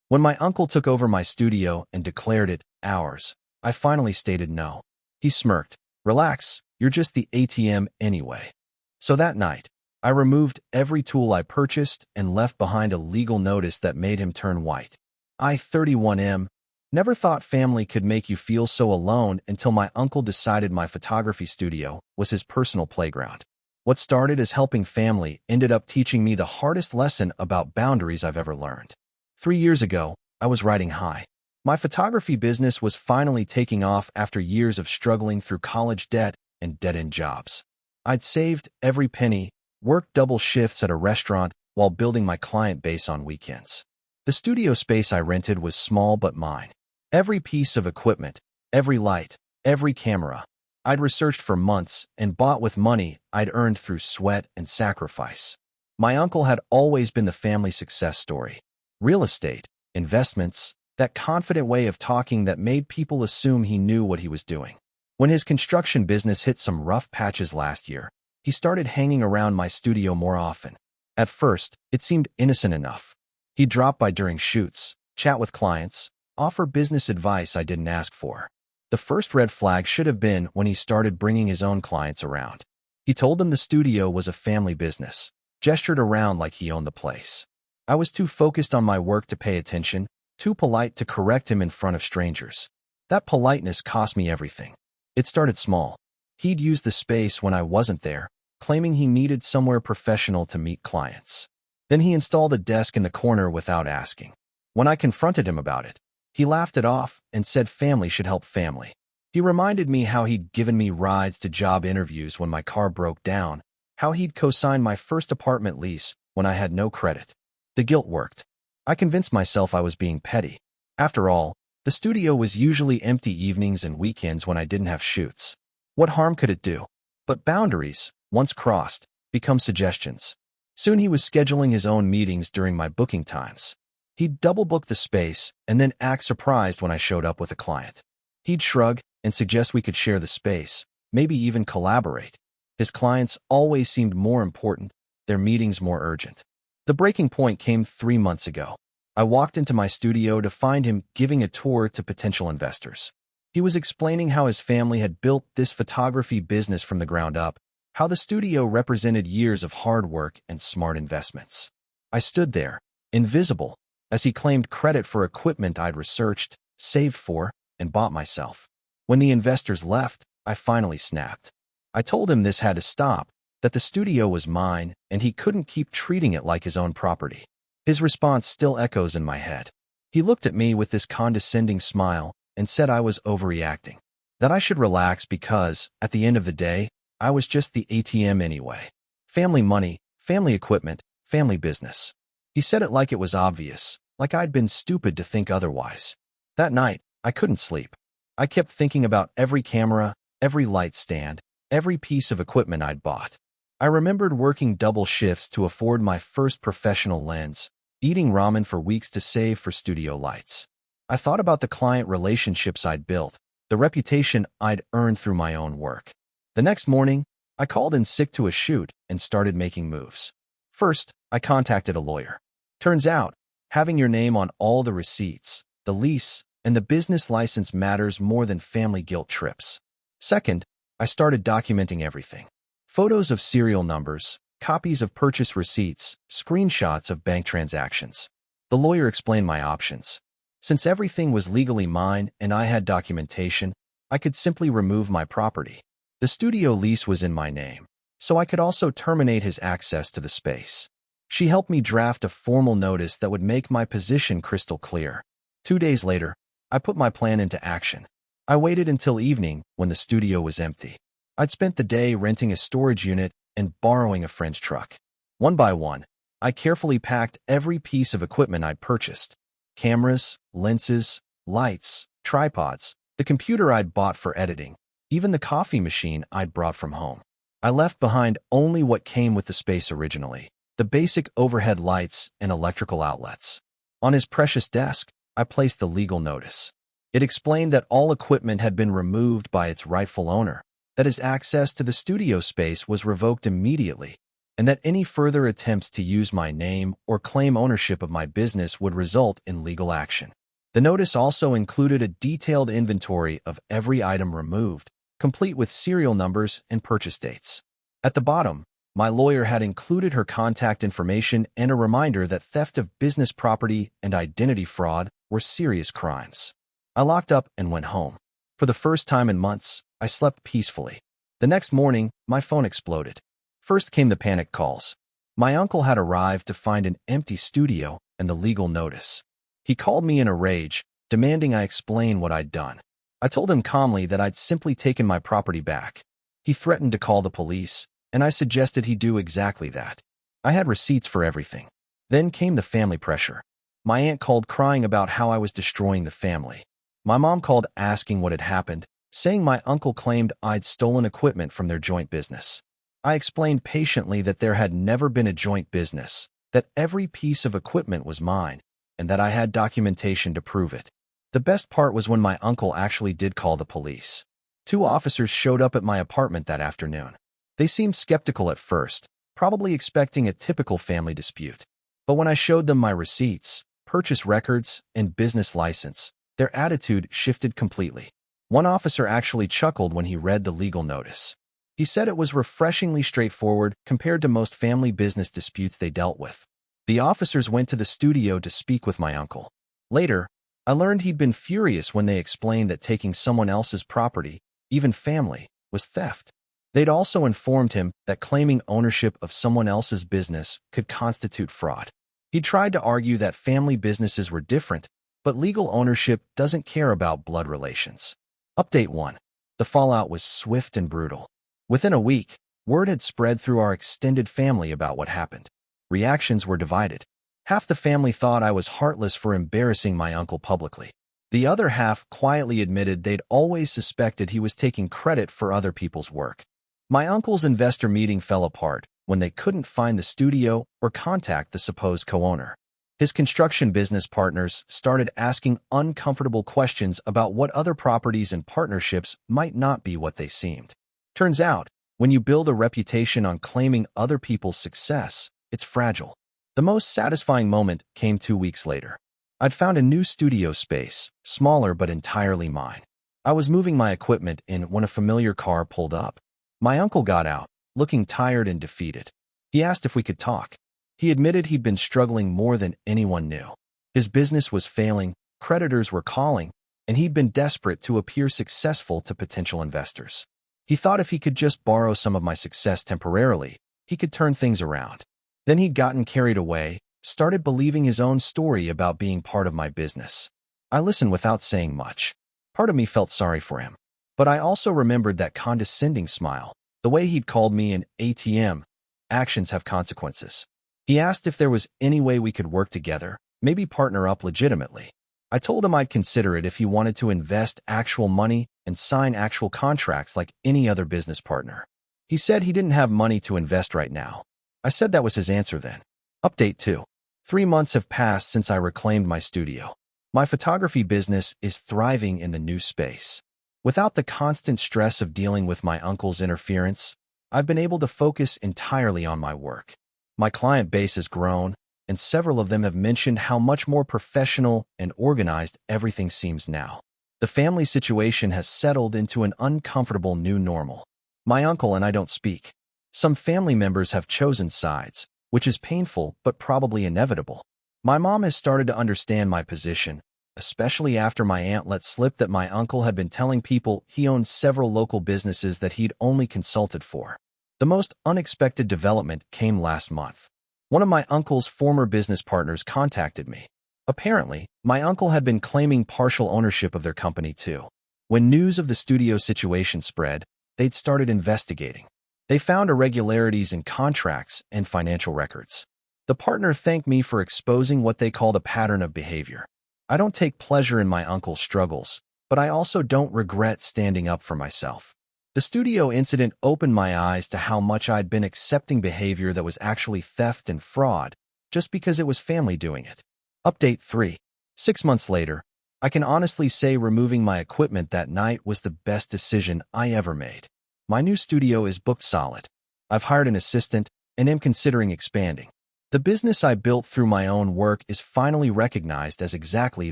When my uncle took over my studio and declared it ours, I finally stated no. He smirked. Relax, you're just the ATM anyway. So that night, I removed every tool I purchased and left behind a legal notice that made him turn white. I, 31M, never thought family could make you feel so alone until my uncle decided my photography studio was his personal playground. What started as helping family ended up teaching me the hardest lesson about boundaries I've ever learned. 3 years ago, I was riding high. My photography business was finally taking off after years of struggling through college debt and dead-end jobs. I'd saved every penny, worked double shifts at a restaurant while building my client base on weekends. The studio space I rented was small but mine. Every piece of equipment, every light, every camera, I'd researched for months and bought with money I'd earned through sweat and sacrifice. My uncle had always been the family success story. Real estate, investments, that confident way of talking that made people assume he knew what he was doing. When his construction business hit some rough patches last year, he started hanging around my studio more often. At first, it seemed innocent enough. He'd drop by during shoots, chat with clients, offer business advice I didn't ask for. The first red flag should have been when he started bringing his own clients around. He told them the studio was a family business, gestured around like he owned the place. I was too focused on my work to pay attention, too polite to correct him in front of strangers. That politeness cost me everything. It started small. He'd use the space when I wasn't there, claiming he needed somewhere professional to meet clients. Then he installed a desk in the corner without asking. When I confronted him about it, he laughed it off and said family should help family. He reminded me how he'd given me rides to job interviews when my car broke down, how he'd co-signed my first apartment lease when I had no credit. The guilt worked. I convinced myself I was being petty. After all, the studio was usually empty evenings and weekends when I didn't have shoots. What harm could it do? But boundaries, once crossed, become suggestions. Soon he was scheduling his own meetings during my booking times. He'd double-book the space and then act surprised when I showed up with a client. He'd shrug and suggest we could share the space, maybe even collaborate. His clients always seemed more important, their meetings more urgent. The breaking point came 3 months ago. I walked into my studio to find him giving a tour to potential investors. He was explaining how his family had built this photography business from the ground up, how the studio represented years of hard work and smart investments. I stood there, invisible, as he claimed credit for equipment I'd researched, saved for, and bought myself. When the investors left, I finally snapped. I told him this had to stop, that the studio was mine and he couldn't keep treating it like his own property. His response still echoes in my head. He looked at me with this condescending smile and said I was overreacting, that I should relax because, at the end of the day, I was just the ATM anyway. Family money, family equipment, family business. He said it like it was obvious, like I'd been stupid to think otherwise. That night, I couldn't sleep. I kept thinking about every camera, every light stand, every piece of equipment I'd bought. I remembered working double shifts to afford my first professional lens, eating ramen for weeks to save for studio lights. I thought about the client relationships I'd built, the reputation I'd earned through my own work. The next morning, I called in sick to a shoot and started making moves. First, I contacted a lawyer. Turns out, having your name on all the receipts, the lease, and the business license matters more than family guilt trips. Second, I started documenting everything. Photos of serial numbers, copies of purchase receipts, screenshots of bank transactions. The lawyer explained my options. Since everything was legally mine and I had documentation, I could simply remove my property. The studio lease was in my name, so I could also terminate his access to the space. She helped me draft a formal notice that would make my position crystal clear. 2 days later, I put my plan into action. I waited until evening when the studio was empty. I'd spent the day renting a storage unit and borrowing a friend's truck. One by one, I carefully packed every piece of equipment I'd purchased. Cameras, lenses, lights, tripods, the computer I'd bought for editing, even the coffee machine I'd brought from home. I left behind only what came with the space originally, the basic overhead lights and electrical outlets. On his precious desk, I placed the legal notice. It explained that all equipment had been removed by its rightful owner, that his access to the studio space was revoked immediately, and that any further attempts to use my name or claim ownership of my business would result in legal action. The notice also included a detailed inventory of every item removed, complete with serial numbers and purchase dates. At the bottom, my lawyer had included her contact information and a reminder that theft of business property and identity fraud were serious crimes. I locked up and went home. For the first time in months, I slept peacefully. The next morning, my phone exploded. First came the panic calls. My uncle had arrived to find an empty studio and the legal notice. He called me in a rage, demanding I explain what I'd done. I told him calmly that I'd simply taken my property back. He threatened to call the police, and I suggested he do exactly that. I had receipts for everything. Then came the family pressure. My aunt called crying about how I was destroying the family. My mom called asking what had happened, saying my uncle claimed I'd stolen equipment from their joint business. I explained patiently that there had never been a joint business, that every piece of equipment was mine, and that I had documentation to prove it. The best part was when my uncle actually did call the police. 2 officers showed up at my apartment that afternoon. They seemed skeptical at first, probably expecting a typical family dispute. But when I showed them my receipts, purchase records, and business license, their attitude shifted completely. One officer actually chuckled when he read the legal notice. He said it was refreshingly straightforward compared to most family business disputes they dealt with. The officers went to the studio to speak with my uncle. Later, I learned he'd been furious when they explained that taking someone else's property, even family, was theft. They'd also informed him that claiming ownership of someone else's business could constitute fraud. He tried to argue that family businesses were different, but legal ownership doesn't care about blood relations. Update 1. The fallout was swift and brutal. Within a week, word had spread through our extended family about what happened. Reactions were divided. Half the family thought I was heartless for embarrassing my uncle publicly. The other half quietly admitted they'd always suspected he was taking credit for other people's work. My uncle's investor meeting fell apart when they couldn't find the studio or contact the supposed co-owner. His construction business partners started asking uncomfortable questions about what other properties and partnerships might not be what they seemed. Turns out, when you build a reputation on claiming other people's success, it's fragile. The most satisfying moment came 2 weeks later. I'd found a new studio space, smaller but entirely mine. I was moving my equipment in when a familiar car pulled up. My uncle got out, looking tired and defeated. He asked if we could talk. He admitted he'd been struggling more than anyone knew. His business was failing, creditors were calling, and he'd been desperate to appear successful to potential investors. He thought if he could just borrow some of my success temporarily, he could turn things around. Then he'd gotten carried away, started believing his own story about being part of my business. I listened without saying much. Part of me felt sorry for him. But I also remembered that condescending smile, the way he'd called me an ATM. Actions have consequences. He asked if there was any way we could work together, maybe partner up legitimately. I told him I'd consider it if he wanted to invest actual money and sign actual contracts like any other business partner. He said he didn't have money to invest right now. I said that was his answer then. Update 2. 3 months have passed since I reclaimed my studio. My photography business is thriving in the new space. Without the constant stress of dealing with my uncle's interference, I've been able to focus entirely on my work. My client base has grown, and several of them have mentioned how much more professional and organized everything seems now. The family situation has settled into an uncomfortable new normal. My uncle and I don't speak. Some family members have chosen sides, which is painful but probably inevitable. My mom has started to understand my position, especially after my aunt let slip that my uncle had been telling people he owned several local businesses that he'd only consulted for. The most unexpected development came last month. One of my uncle's former business partners contacted me. Apparently, my uncle had been claiming partial ownership of their company too. When news of the studio situation spread, they'd started investigating. They found irregularities in contracts and financial records. The partner thanked me for exposing what they called a pattern of behavior. I don't take pleasure in my uncle's struggles, but I also don't regret standing up for myself. The studio incident opened my eyes to how much I'd been accepting behavior that was actually theft and fraud, just because it was family doing it. Update 3. 6 months later, I can honestly say removing my equipment that night was the best decision I ever made. My new studio is booked solid. I've hired an assistant, and am considering expanding. The business I built through my own work is finally recognized as exactly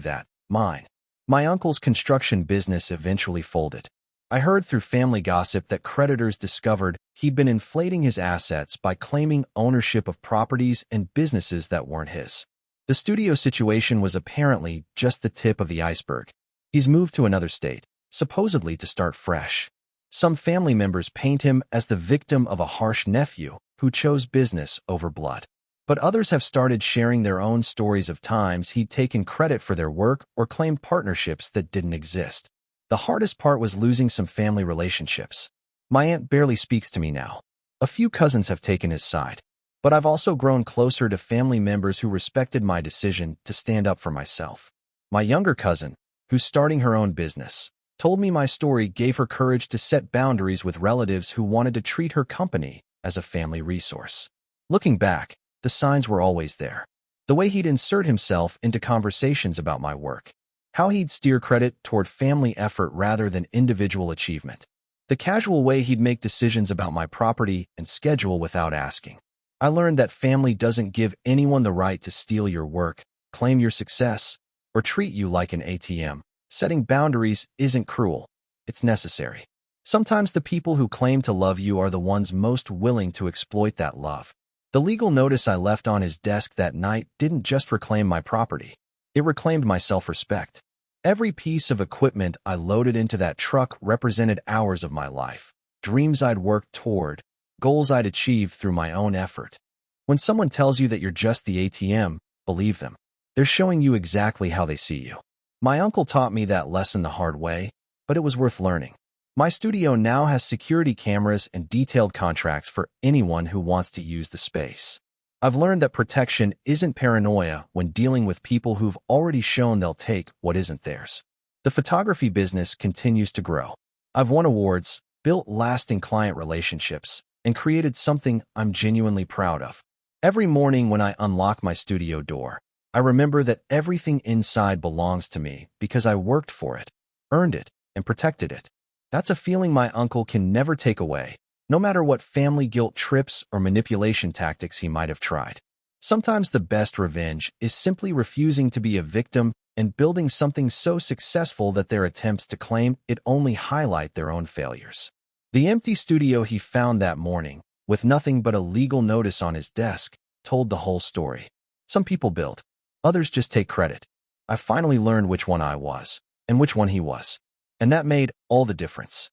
that, mine. My uncle's construction business eventually folded. I heard through family gossip that creditors discovered he'd been inflating his assets by claiming ownership of properties and businesses that weren't his. The studio situation was apparently just the tip of the iceberg. He's moved to another state, supposedly to start fresh. Some family members paint him as the victim of a harsh nephew who chose business over blood. But others have started sharing their own stories of times he'd taken credit for their work or claimed partnerships that didn't exist. The hardest part was losing some family relationships. My aunt barely speaks to me now. A few cousins have taken his side. But I've also grown closer to family members who respected my decision to stand up for myself. My younger cousin, who's starting her own business, told me my story gave her courage to set boundaries with relatives who wanted to treat her company as a family resource. Looking back, the signs were always there. The way he'd insert himself into conversations about my work. How he'd steer credit toward family effort rather than individual achievement. The casual way he'd make decisions about my property and schedule without asking. I learned that family doesn't give anyone the right to steal your work, claim your success, or treat you like an ATM. Setting boundaries isn't cruel. It's necessary. Sometimes the people who claim to love you are the ones most willing to exploit that love. The legal notice I left on his desk that night didn't just reclaim my property. It reclaimed my self-respect. Every piece of equipment I loaded into that truck represented hours of my life, dreams I'd worked toward, goals I'd achieved through my own effort. When someone tells you that you're just the ATM, believe them. They're showing you exactly how they see you. My uncle taught me that lesson the hard way, but it was worth learning. My studio now has security cameras and detailed contracts for anyone who wants to use the space. I've learned that protection isn't paranoia when dealing with people who've already shown they'll take what isn't theirs. The photography business continues to grow. I've won awards, built lasting client relationships, and created something I'm genuinely proud of. Every morning when I unlock my studio door, I remember that everything inside belongs to me because I worked for it, earned it, and protected it. That's a feeling my uncle can never take away, no matter what family guilt trips or manipulation tactics he might have tried. Sometimes the best revenge is simply refusing to be a victim and building something so successful that their attempts to claim it only highlight their own failures. The empty studio he found that morning, with nothing but a legal notice on his desk, told the whole story. Some people build, others just take credit. I finally learned which one I was, and which one he was. And that made all the difference.